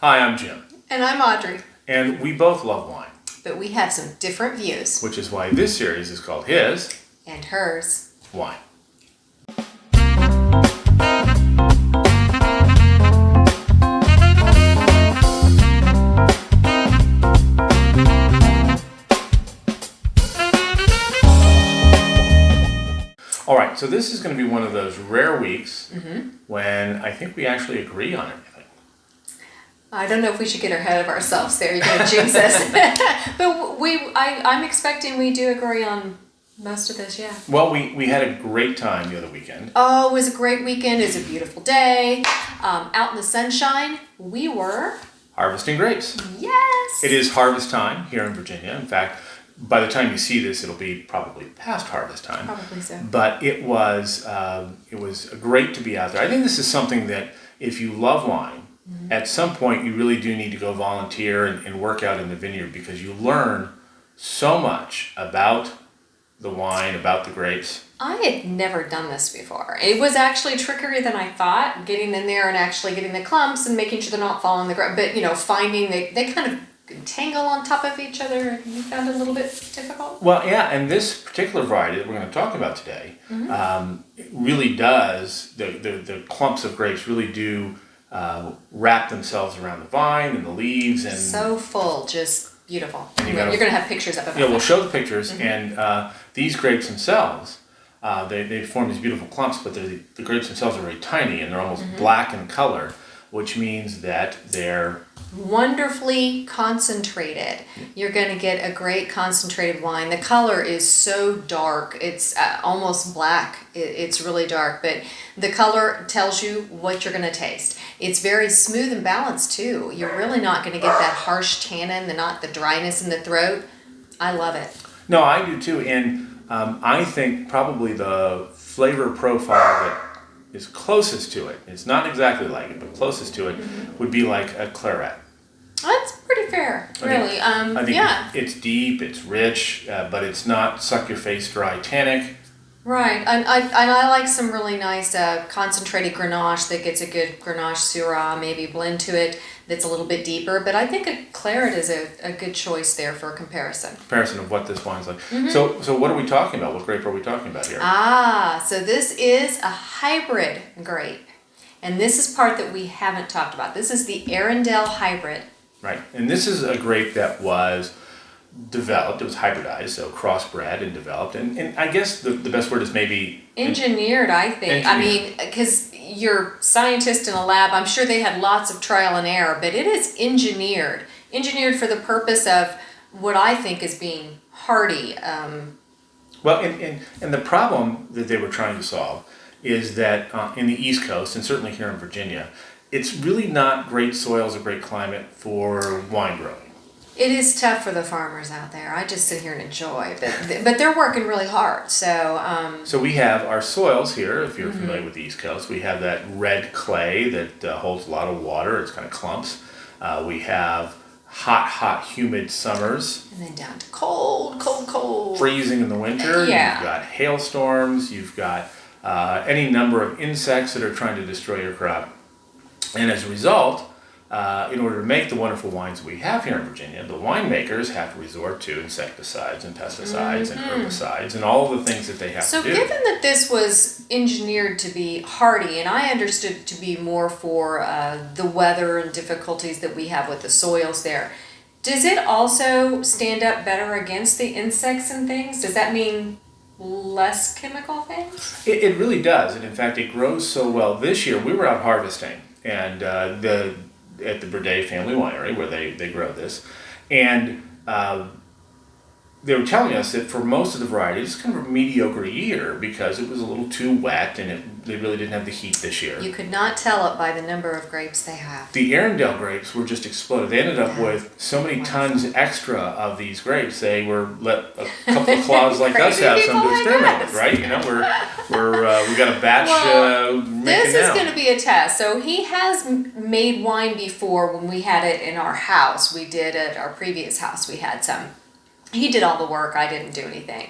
Hi, I'm Jim, And I'm Audrey, and we both love wine, but we have some different views. which is why this series is called His And hers. Wine. All right, so this is going to be one of those rare weeks when I think we actually agree on everything. I don't know if we should get ahead of ourselves there. You're going to jinx us. But I'm expecting we do agree on most of this, yeah. Well, we had a great time the other weekend. Oh, it was a great weekend. It was a beautiful day. Out in the sunshine, we were... Harvesting grapes. Yes! It is harvest time here in Virginia. In fact, by the time you see this, it'll be probably past harvest time. Probably so. But it was great to be out there. I think this is something that if you love wine, at some point you really do need to go volunteer and work out in the vineyard, because you learn so much about the wine, about the grapes. I had never done this before. It was actually trickier than I thought, getting in there and actually getting the clumps and making sure they're not falling on the ground. But, finding they kind of tangle on top of each other. You found it a little bit difficult? Well, yeah, and this particular variety that we're going to talk about today it really does, the clumps of grapes really do wrap themselves around the vine and the leaves. And So full, just beautiful. And You're going to have pictures of it. Yeah, we'll show the pictures, and these grapes themselves, they form these beautiful clumps, but the grapes themselves are very tiny, and they're almost black in color, which means that they're wonderfully concentrated. You're going to get a great concentrated wine. The color is so dark. It's almost black. It's really dark, but the color tells you what you're going to taste. It's very smooth and balanced too. You're really not going to get that harsh tannin, the dryness in the throat. I love it. No, I do too, and I think probably the flavor profile that is closest to it, it's not exactly like it, but closest to it, would be like a claret. That's pretty fair, really. I think it's deep, it's rich, but it's not suck your face dry tannic. Right, and I like some really nice concentrated Grenache that gets a good Grenache Syrah, maybe blend to it that's a little bit deeper. But I think a claret is a good choice there for comparison. Comparison of what this wine's like. So what are we talking about? What grape are we talking about here? So this is a hybrid grape. And this is part that we haven't talked about. This is the Arundel hybrid. Right, and this is a grape that was developed, it was hybridized, so crossbred and developed, and I guess the best word is maybe engineered, I think. I mean, because you're scientist in a lab, I'm sure they had lots of trial and error, but it is engineered for the purpose of what I think is being hearty. Well, and the problem that they were trying to solve is that in the East Coast, and certainly here in Virginia, it's really not great soils or great climate for wine growing. It is tough for the farmers out there. I just sit here and enjoy, but they're working really hard. So we have our soils here. If you're familiar with the East Coast, we have that red clay that holds a lot of water. It's kind of clumps. We have hot, humid summers. And then down to cold. Freezing in the winter. Yeah. You've got hailstorms. You've got any number of insects that are trying to destroy your crop. And as a result, in order to make the wonderful wines we have here in Virginia, the winemakers have to resort to insecticides and pesticides and herbicides and all of the things that they have to do. So given that this was engineered to be hardy, and I understood it to be more for the weather and difficulties that we have with the soils there, does it also stand up better against the insects and things? Does that mean less chemical things? It really does, and in fact it grows so well. This year we were out harvesting, and at the Breide Family Winery where they grow this, and they were telling us that for most of the varieties, it's kind of a mediocre year because it was a little too wet and they really didn't have the heat this year. You could not tell it by the number of grapes they have. The Arundel grapes were just exploded. They ended up with so many tons extra of these grapes. They were let a couple of clouds like us have some to experiment with, right? We got a batch. This is going to be a test. So he has made wine before when we had it in our house. We did at our previous house. We had some. He did all the work. I didn't do anything.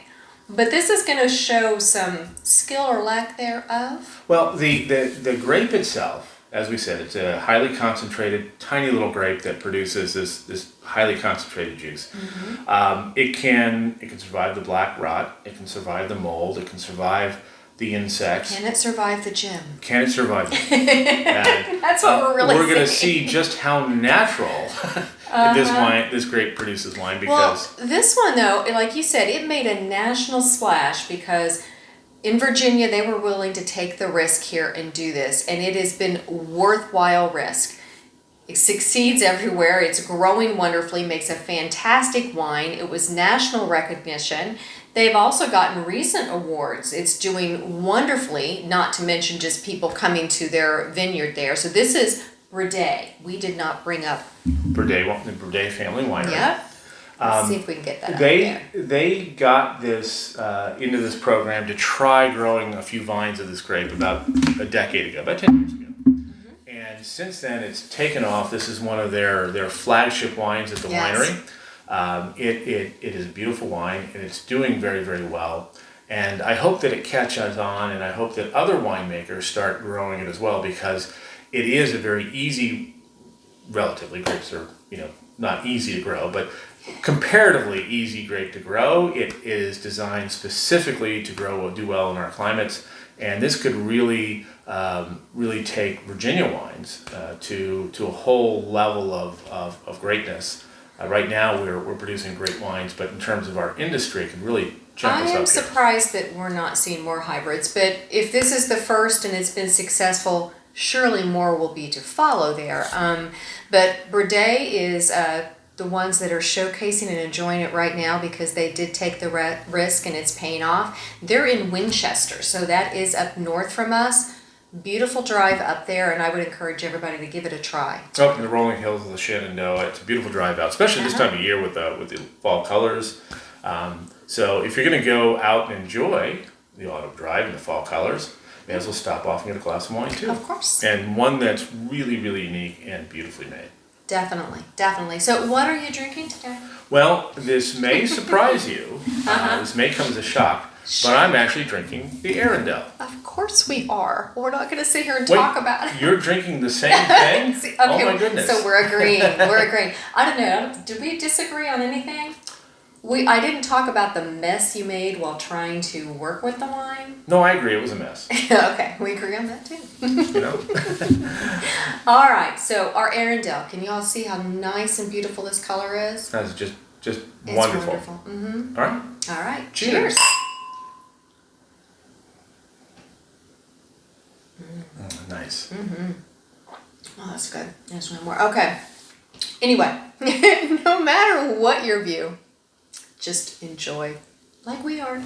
But this is going to show some skill or lack thereof. Well, the grape itself, as we said, it's a highly concentrated, tiny little grape that produces this highly concentrated juice. It can survive the black rot. It can survive the mold. It can survive the insects. Can it survive the gym? Can it survive? And, That's what we're really We're going to saying. see just how natural this grape produces wine because. Well, this one though, like you said, it made a national splash because in Virginia they were willing to take the risk here and do this, and it has been worthwhile risk. It succeeds everywhere. It's growing wonderfully, makes a fantastic wine. It was national recognition. They've also gotten recent awards. It's doing wonderfully, not to mention just people coming to their vineyard there. So this is Breide. We did not bring up The Breide Family Vineyards. Yep. Let's see if we can get that up there. They got this into this program to try growing a few vines of this grape about a decade ago, about 10 years ago. And since then, it's taken off. This is one of their flagship wines at the winery. It is a beautiful wine, and it's doing very, very well. And I hope that it catches on, and I hope that other winemakers start growing it as well, because it is a very easy, relatively, grapes are, not easy to grow, but comparatively easy grape to grow. It is designed specifically to do well in our climates, and this could really take Virginia wines to a whole level of greatness. Right now we're producing great wines, but in terms of our industry, it can really jump us up I am here. surprised that we're not seeing more hybrids, but if this is the first and it's been successful, surely more will be to follow there. But Breide is the ones that are showcasing and enjoying it right now because they did take the risk and it's paying off. They're in Winchester, so that is up north from us. Beautiful drive up there, and I would encourage everybody to give it a try. Up in the rolling hills of the Shenandoah, it's a beautiful drive out, especially this time of year with the fall colors. So if you're going to go out and enjoy the autumn drive and the fall colors, may as well stop off and get a glass of wine too. Of course. And one that's really, really unique and beautifully made. Definitely. So what are you drinking today? Well, this may surprise you. This may come as a shock, but I'm actually drinking the Arundel. Of course we are. We're not going to sit here and talk about it. You're drinking the same thing? Okay, oh my goodness. So we're agreeing. I don't know. Did we disagree on anything? I didn't talk about the mess you made while trying to work with the wine. No, I agree. It was a mess. Okay, we agree on that too. All right, so our Arundel. Can you all see how nice and beautiful this color is? That's just It's wonderful. Mm-hmm. All right. Cheers. Nice. Mm-hmm. Oh, that's good. There's one more. Okay. Anyway, no matter what your view, just enjoy like we are.